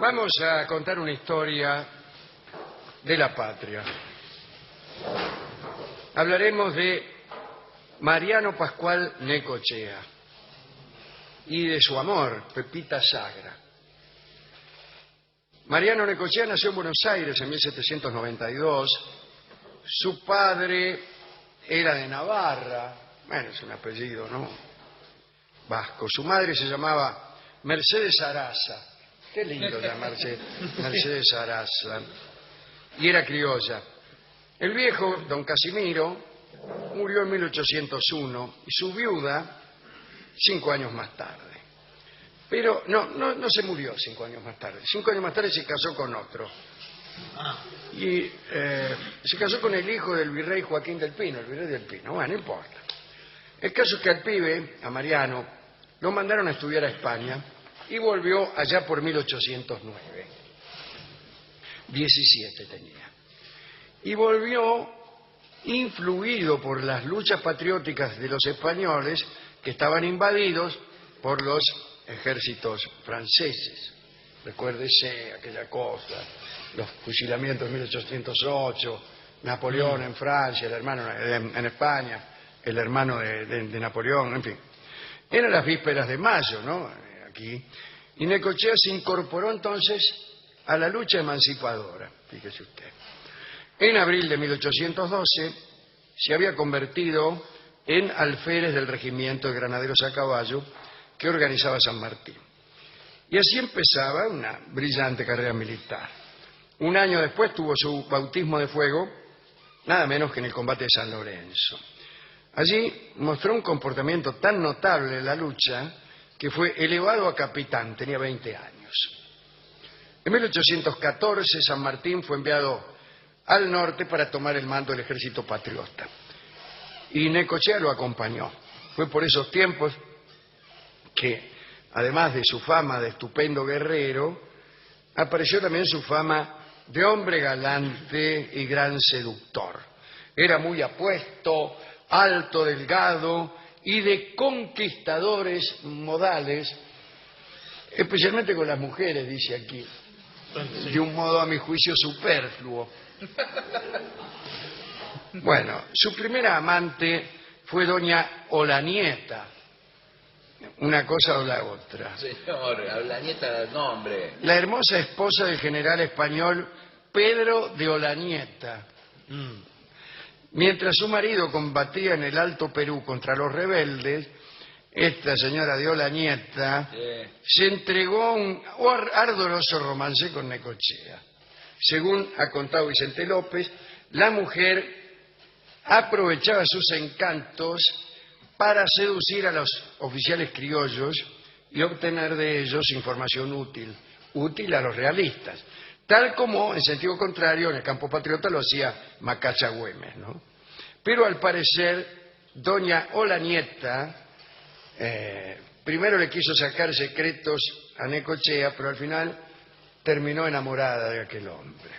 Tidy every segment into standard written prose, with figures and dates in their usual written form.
Vamos a contar una historia de la patria. Hablaremos de Mariano Pascual Necochea y de su amor, Pepita Sagra. Mariano Necochea nació en Buenos Aires en 1792. Su padre era de Navarra, bueno, es un apellido, ¿no? Vasco. Su madre se llamaba Mercedes Araza. Qué lindo llamarse Mercedes Araza. Y era criolla. El viejo, don Casimiro, murió en 1801 y su viuda 5 años más tarde. Pero no se murió 5 años más tarde. 5 años más tarde se casó con otro. Y se casó con el hijo del virrey Joaquín del Pino, el virrey del Pino. Bueno, no importa. El caso es que al pibe, a Mariano, lo mandaron a estudiar a España y volvió allá por 1809. 17 tenía. Y volvió influido por las luchas patrióticas de los españoles que estaban invadidos por los ejércitos franceses. Recuérdese aquella cosa, los fusilamientos de 1808, Napoleón en Francia, el hermano en España, el hermano de Napoleón, en fin. Eran las vísperas de mayo, ¿no? Aquí. Y Necochea se incorporó entonces a la lucha emancipadora, fíjese usted. En abril de 1812 se había convertido en alférez del regimiento de granaderos a caballo que organizaba San Martín. Y así empezaba una brillante carrera militar. Un año después tuvo su bautismo de fuego, nada menos que en el combate de San Lorenzo. Allí mostró un comportamiento tan notable en la lucha que fue elevado a capitán, tenía 20 años. En 1814 San Martín fue enviado al norte para tomar el mando del ejército patriota. Y Necochea lo acompañó. Fue por esos tiempos que, además de su fama de estupendo guerrero, apareció también su fama de hombre galante y gran seductor. Era muy apuesto, alto, delgado y de conquistadores modales, especialmente con las mujeres, dice aquí, de un modo a mi juicio superfluo. Bueno, su primera amante fue doña Olanieta, una cosa o la otra. Señor, Olanieta el nombre. La hermosa esposa del general español Pedro de Olanieta. Mientras su marido combatía en el Alto Perú contra los rebeldes, esta señora de Olanieta se entregó a un ardoroso romance con Necochea. Según ha contado Vicente López, la mujer aprovechaba sus encantos para seducir a los oficiales criollos y obtener de ellos información útil a los realistas, tal como, en sentido contrario, en el campo patriota lo hacía Macacha Güemes, ¿no? Pero al parecer, doña Olanieta primero le quiso sacar secretos a Necochea, pero al final terminó enamorada de aquel hombre.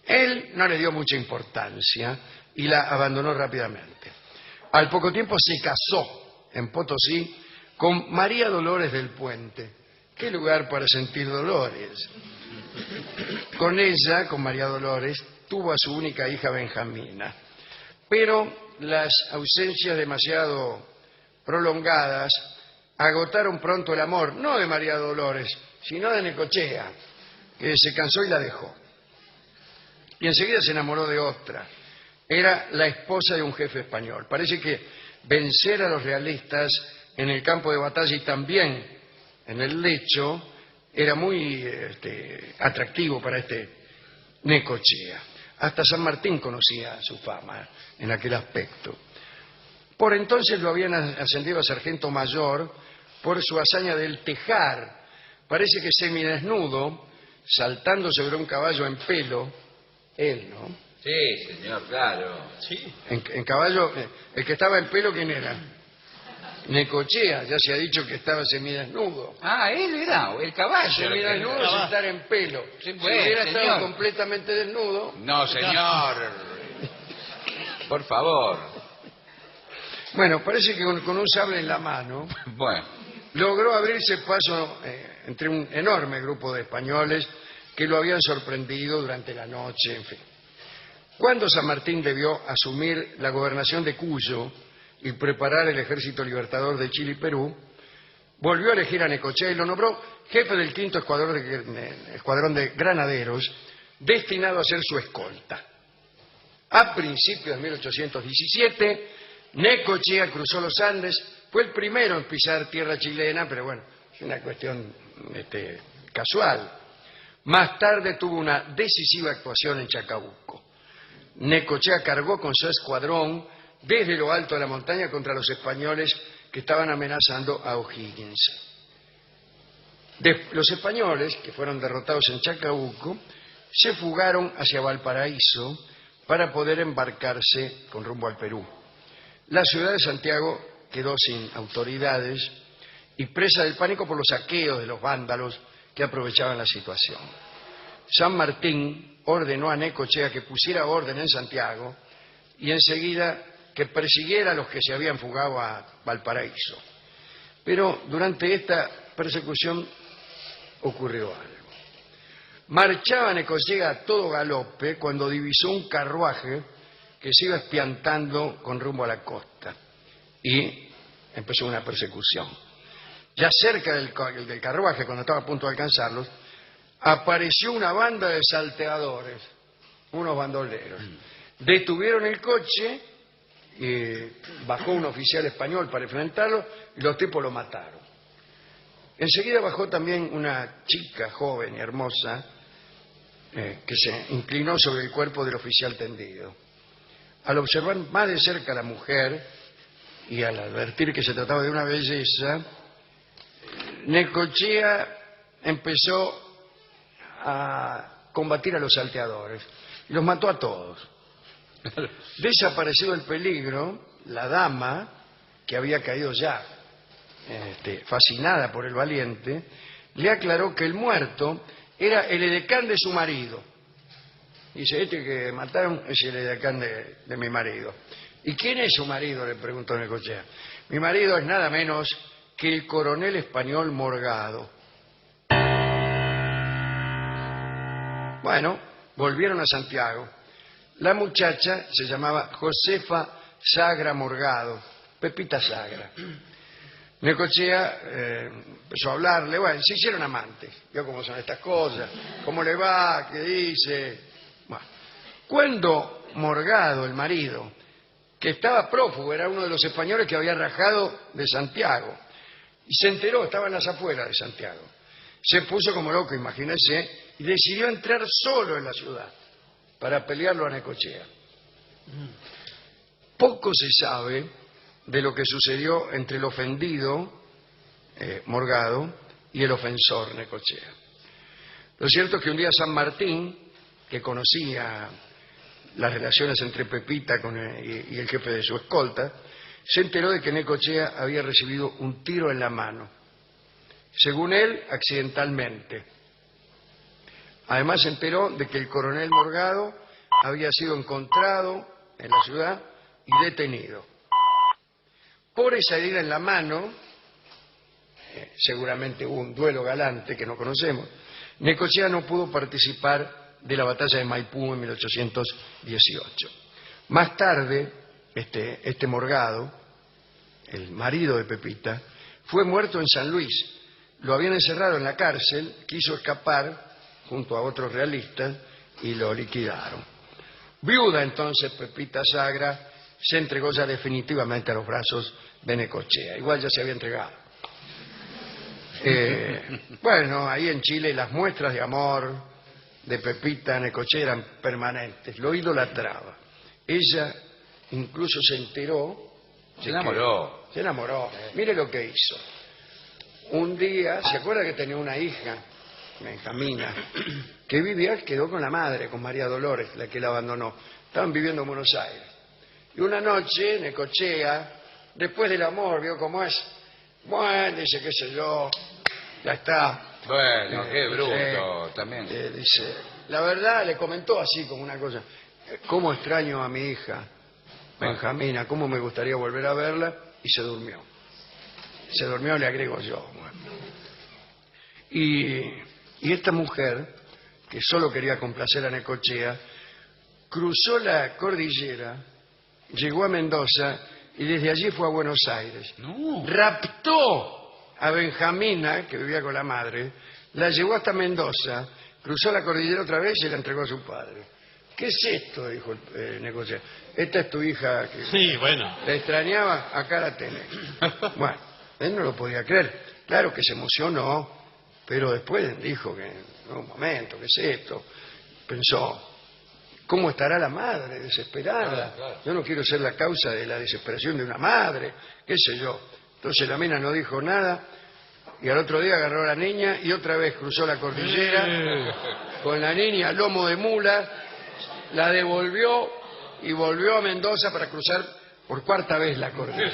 Él no le dio mucha importancia y la abandonó rápidamente. Al poco tiempo se casó en Potosí con María Dolores del Puente. ¿Qué lugar para sentir dolores? Con ella, con María Dolores, tuvo a su única hija Benjamina. Pero las ausencias demasiado prolongadas agotaron pronto el amor, no de María Dolores, sino de Necochea, que se cansó y la dejó. Y enseguida se enamoró de otra. Era la esposa de un jefe español. Parece que vencer a los realistas en el campo de batalla y también en el lecho era muy atractivo para este Necochea. Hasta San Martín conocía su fama en aquel aspecto. Por entonces lo habían ascendido a sargento mayor por su hazaña del tejar. Parece que semidesnudo, saltando sobre un caballo en pelo, él, ¿no? Sí, señor, claro. Sí. En caballo, el que estaba en pelo, ¿quién era? Necochea, ya se ha dicho que estaba semidesnudo. Ah, él era, el caballo. Semidesnudo sin estar en pelo. Sí, Si bueno, hubiera señor. estado completamente desnudo. No, señor. Por favor. Bueno, parece que con un sable en la mano Bueno. logró abrirse paso entre un enorme grupo de españoles que lo habían sorprendido durante la noche, en fin. Cuando San Martín debió asumir la gobernación de Cuyo y preparar el ejército libertador de Chile y Perú, volvió a elegir a Necochea y lo nombró jefe del 5º escuadrón de granaderos, destinado a ser su escolta. A principios de 1817, Necochea cruzó los Andes, fue el primero en pisar tierra chilena, pero bueno, es una cuestión casual. Más tarde tuvo una decisiva actuación en Chacabuco. Necochea cargó con su escuadrón desde lo alto de la montaña contra los españoles que estaban amenazando a O'Higgins. Los españoles, que fueron derrotados en Chacabuco, se fugaron hacia Valparaíso para poder embarcarse con rumbo al Perú. La ciudad de Santiago quedó sin autoridades y presa del pánico por los saqueos de los vándalos que aprovechaban la situación. San Martín ordenó a Necochea que pusiera orden en Santiago y enseguida que persiguiera a los que se habían fugado a Valparaíso. Pero durante esta persecución ocurrió algo. Marchaba Necochea a todo galope cuando divisó un carruaje que se iba espiantando con rumbo a la costa y empezó una persecución. Ya cerca del carruaje, cuando estaba a punto de alcanzarlos, apareció una banda de salteadores, unos bandoleros. Detuvieron el coche, bajó un oficial español para enfrentarlo y los tipos lo mataron. Enseguida bajó también una chica joven y hermosa que se inclinó sobre el cuerpo del oficial tendido. Al observar más de cerca a la mujer y al advertir que se trataba de una belleza, Necochea empezó a combatir a los salteadores y los mató a todos. Desaparecido el peligro, la dama, que había caído ya fascinada por el valiente, le aclaró que el muerto era el edecán de su marido. Dice, este que mataron es el edecán de mi marido. ¿Y quién es su marido?, le preguntó Necochea. Mi marido es nada menos que el coronel español Morgado. Bueno, volvieron a Santiago. La muchacha se llamaba Josefa Sagra Morgado, Pepita Sagra. Necochea empezó a hablarle, bueno, se hicieron amantes. Vio cómo son estas cosas, cómo le va, qué dice. Bueno, cuando Morgado, el marido, que estaba prófugo, era uno de los españoles que había rajado de Santiago, y se enteró, estaba en las afueras de Santiago, se puso como loco, imagínese, y decidió entrar solo en la ciudad para pelearlo a Necochea. Poco se sabe de lo que sucedió entre el ofendido Morgado y el ofensor Necochea. Lo cierto es que un día San Martín, que conocía las relaciones entre Pepita y el jefe de su escolta, se enteró de que Necochea había recibido un tiro en la mano, según él, accidentalmente. Además se enteró de que el coronel Morgado había sido encontrado en la ciudad y detenido. Por esa herida en la mano, seguramente hubo un duelo galante que no conocemos, Necochea no pudo participar de la batalla de Maipú en 1818. Más tarde, este Morgado, el marido de Pepita, fue muerto en San Luis. Lo habían encerrado en la cárcel, quiso escapar junto a otros realistas y lo liquidaron. Viuda entonces Pepita Sagra se entregó ya definitivamente a los brazos de Necochea. Igual ya se había entregado. Bueno, ahí en Chile las muestras de amor de Pepita a Necochea eran permanentes, lo idolatraba. Ella incluso se enteró. Se enamoró. Se enamoró. Mire lo que hizo. Un día, ¿se acuerda que tenía una hija, Benjamina, que quedó con la madre, con María Dolores, la que la abandonó? Estaban viviendo en Buenos Aires. Y una noche, Necochea, después del amor, vio cómo es. Bueno, dice, qué sé yo, ya está. Bueno, qué bruto, también. Dice, la verdad, le comentó así como una cosa, cómo extraño a mi hija, Benjamina, cómo me gustaría volver a verla, y se durmió. Se durmió, le agrego yo. Bueno. Y esta mujer que solo quería complacer a Necochea, cruzó la cordillera, llegó a Mendoza y desde allí fue a Buenos Aires. No. Raptó a Benjamina, que vivía con la madre, la llevó hasta Mendoza, cruzó la cordillera otra vez y se la entregó a su padre. ¿Qué es esto?, dijo Necochea. Esta es tu hija que Sí, bueno. te extrañaba, acá la tenés. Bueno, él no lo podía creer. Claro que se emocionó, pero después dijo que, no, un momento, ¿qué es esto? Pensó, ¿cómo estará la madre desesperada? Claro. Yo no quiero ser la causa de la desesperación de una madre, qué sé yo. Entonces la mina no dijo nada y al otro día agarró a la niña y otra vez cruzó la cordillera con la niña a lomo de mula, la devolvió y volvió a Mendoza para cruzar por cuarta vez la cordillera.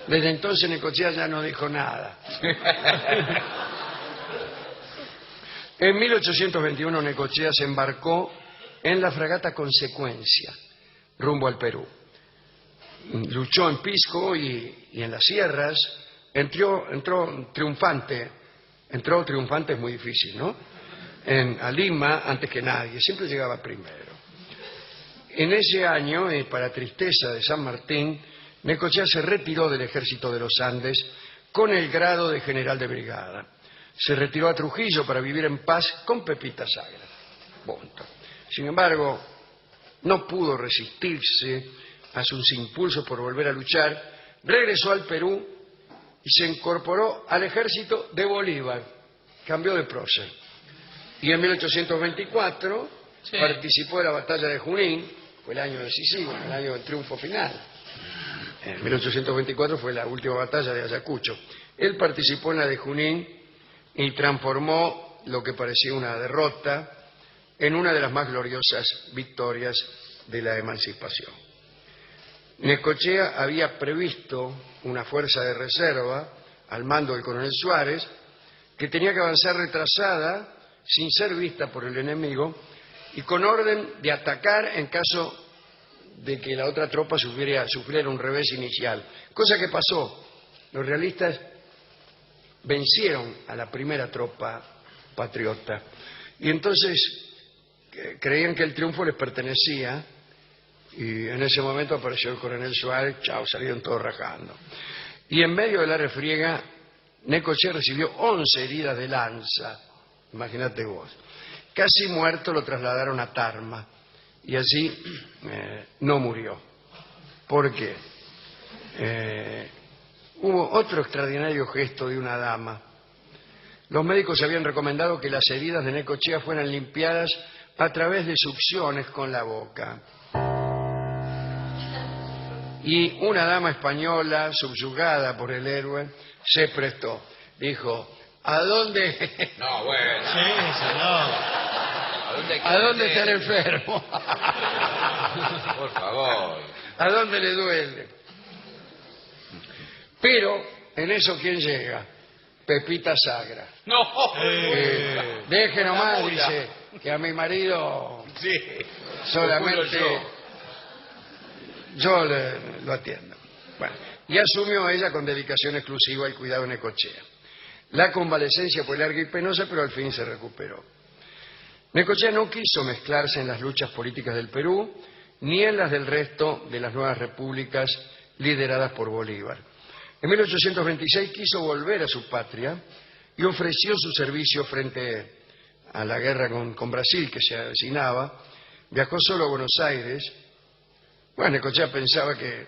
Desde entonces Necochea ya no dijo nada. En 1821 Necochea se embarcó en la fragata Consecuencia, rumbo al Perú. Luchó en Pisco y en las sierras. Entró triunfante es muy difícil, ¿no? A Lima antes que nadie, siempre llegaba primero. En ese año, para tristeza de San Martín, Necochea se retiró del ejército de los Andes con el grado de general de brigada. Se retiró a Trujillo para vivir en paz con Pepita Sagra. Punto. Sin embargo, no pudo resistirse a sus impulsos por volver a luchar, regresó al Perú y se incorporó al ejército de Bolívar. Cambió de prócer. Y en 1824 participó de la batalla de Junín, fue el año decisivo, el año del triunfo final. En 1824 fue la última batalla de Ayacucho. Él participó en la de Junín y transformó lo que parecía una derrota en una de las más gloriosas victorias de la emancipación. Necochea había previsto una fuerza de reserva al mando del coronel Suárez que tenía que avanzar retrasada sin ser vista por el enemigo y con orden de atacar en caso de que la otra tropa sufriera un revés inicial. Cosa que pasó. Los realistas vencieron a la primera tropa patriota y entonces creían que el triunfo les pertenecía y en ese momento apareció el coronel Suárez, salieron todos rajando. Y en medio de la refriega, Necochea recibió 11 heridas de lanza, imagínate vos. Casi muerto lo trasladaron a Tarma y allí no murió. ¿Por qué? Hubo otro extraordinario gesto de una dama. Los médicos habían recomendado que las heridas de Necochea fueran limpiadas a través de succiones con la boca. Y una dama española, subyugada por el héroe, se prestó. Dijo, ¿a dónde? No, bueno. Sí, señor. ¿A dónde está el enfermo? Por favor. ¿A dónde le duele? Pero, en eso, ¿quién llega? Pepita Sagra. No. Deje nomás, Una mula. dice, que a mi marido Sí. solamente yo lo atiendo. Bueno, y asumió ella con dedicación exclusiva el cuidado de Necochea. La convalecencia fue larga y penosa, pero al fin se recuperó. Necochea no quiso mezclarse en las luchas políticas del Perú, ni en las del resto de las nuevas repúblicas lideradas por Bolívar. En 1826 quiso volver a su patria y ofreció su servicio frente a la guerra con Brasil que se avecinaba. Viajó solo a Buenos Aires. Bueno, Necochea pensaba que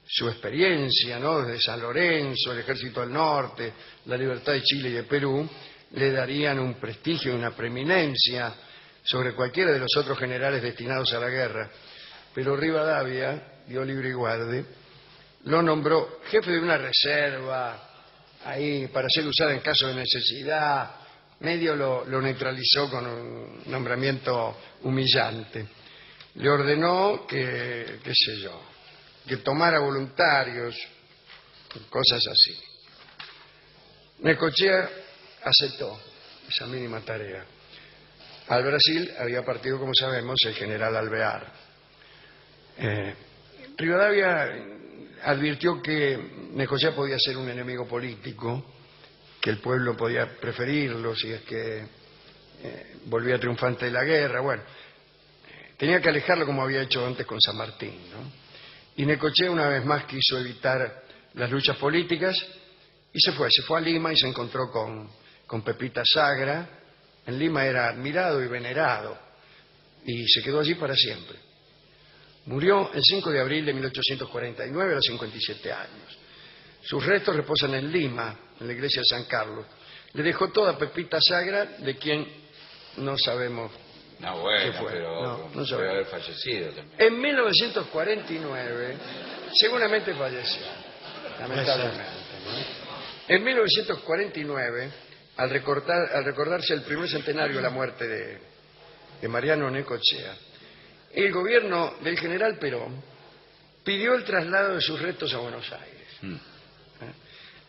su experiencia, ¿no?, desde San Lorenzo, el Ejército del Norte, la libertad de Chile y de Perú, le darían un prestigio y una preeminencia sobre cualquiera de los otros generales destinados a la guerra. Pero Rivadavia, dio libre y guarde, lo nombró jefe de una reserva, ahí para ser usada en caso de necesidad. Medio lo neutralizó con un nombramiento humillante. Le ordenó que, qué sé yo, que tomara voluntarios, cosas así. Necochea aceptó esa mínima tarea. Al Brasil había partido, como sabemos, el general Alvear. Rivadavia advirtió que Necochea podía ser un enemigo político, que el pueblo podía preferirlo si es que volvía triunfante de la guerra, bueno. Tenía que alejarlo como había hecho antes con San Martín, ¿no? Y Necochea una vez más quiso evitar las luchas políticas y se fue a Lima y se encontró con Pepita Sagra. En Lima era admirado y venerado y se quedó allí para siempre. Murió el 5 de abril de 1849 a los 57 años. Sus restos reposan en Lima, en la iglesia de San Carlos. Le dejó toda Pepita Sagra, de quien no sabemos No, bueno, qué fue. pero No debe sabemos. haber fallecido también. En 1949, seguramente falleció, lamentablemente, ¿no? En 1949, al recordarse el primer centenario de la muerte de Mariano Necochea, el gobierno del general Perón pidió el traslado de sus restos a Buenos Aires.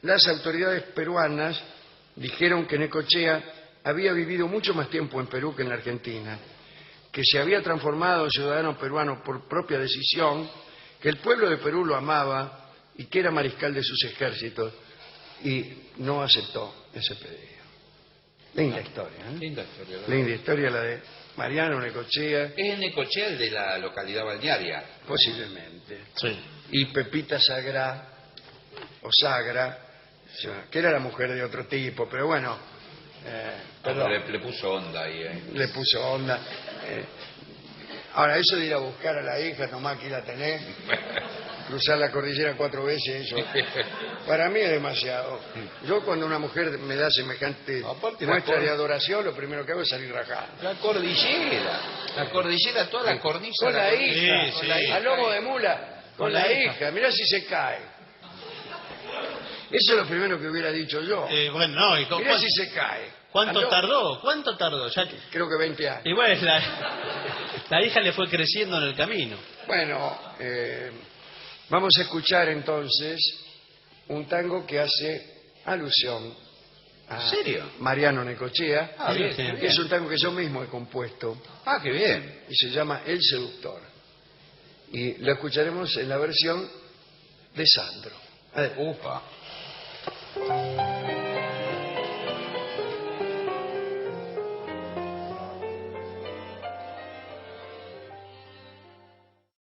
Las autoridades peruanas dijeron que Necochea había vivido mucho más tiempo en Perú que en la Argentina, que se había transformado en ciudadano peruano por propia decisión, que el pueblo de Perú lo amaba y que era mariscal de sus ejércitos, y no aceptó ese pedido. Linda historia, ¿eh? Linda historia, ¿verdad? Linda historia la de Mariano Necochea, ¿Es Necochea el de la localidad balnearia? posiblemente, Sí. y Pepita Sagra, o Sagra, que era la mujer de otro tipo, pero bueno, perdón, Le puso onda ahí, le puso onda. Ahora, eso de ir a buscar a la hija, nomás aquí la tenés, cruzar la cordillera 4 veces, eso para mí es demasiado. Yo cuando una mujer me da semejante Aparte muestra la de adoración, lo primero que hago es salir rajando. La cordillera, toda la cornisa. Con la cordillera, hija, Sí, con sí. la hija. a lomo de mula, con la hija. Mirá si se cae. Eso es lo primero que hubiera dicho yo. Bueno, no, ¿y Mirá si se cae. ¿cuánto A lo- tardó? ¿Cuánto tardó? Ya que... Creo que 20 años. Igual la hija le fue creciendo en el camino. Bueno, vamos a escuchar entonces un tango que hace alusión a ¿En serio? Mariano Necochea. Ah, bien, Sí, Es un tango que yo mismo he compuesto Ah, qué bien. y se llama El Seductor. Y lo escucharemos en la versión de Sandro. Adelante. Upa.